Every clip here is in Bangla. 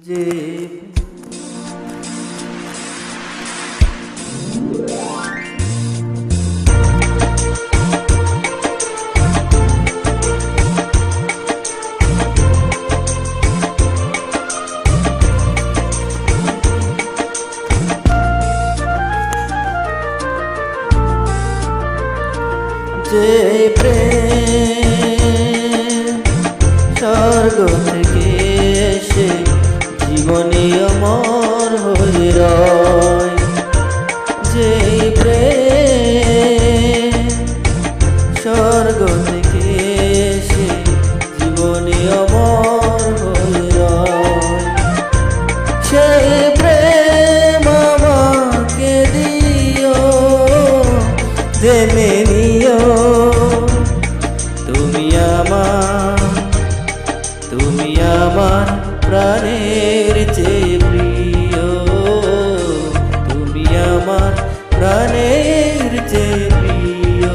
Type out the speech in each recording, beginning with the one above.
যে প্রেম স্বর্গ থেকে এসে জীবনে অমর হয়ে রয়, যে প্রেম স্বর্গ থেকে এসে জীবনে অমর হয়ে রয়, সেই প্রেম আমাকে দিও, জেনে নিও তুমি আমার প্রাণের চেয়ে প্রিয়, তুমি আমার প্রাণের চেয়ে প্রিয়।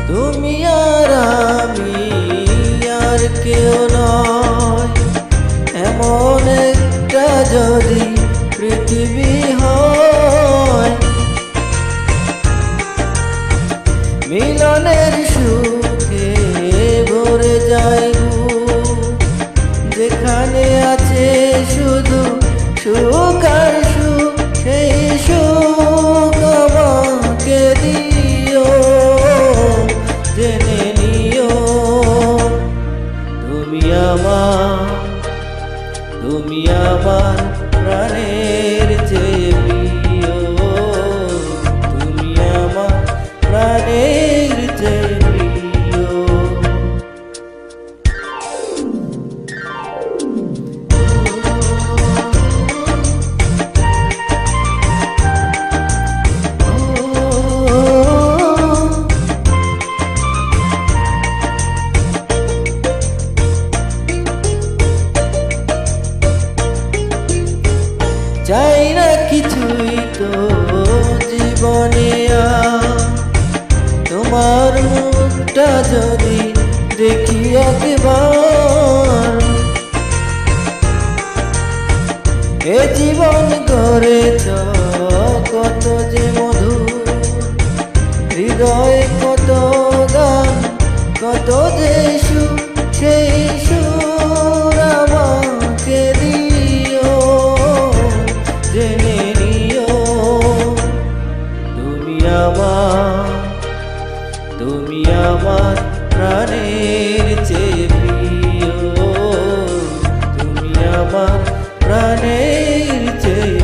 তুমি আর আমি আর কেউ নয়, এমন একটা যদি পৃথিবী হয়, মিলনের সুখে ভরে যায়, যেখানে আছে শুধু সুখ আর সুখ, সেই সুখ আমাকে দিও, জেনে নিও তুমি আমার প্রাণের চেয়ে প্রিয়, তুমি আমার প্রাণের চেয়ে প্রিয়। চাই না কিছুই তো জীবনে, তোমার মুখটা যদি দেখি একবার, এ জীবন করেছ কত যে মধুর, হৃদয়ে কত গান কত যে সুর, সেই সুর আমাকে দিও, জেনে নিও তুমি আমার প্রাণের চেয়ে প্রিয়, তুমি আমার প্রাণের চেয়ে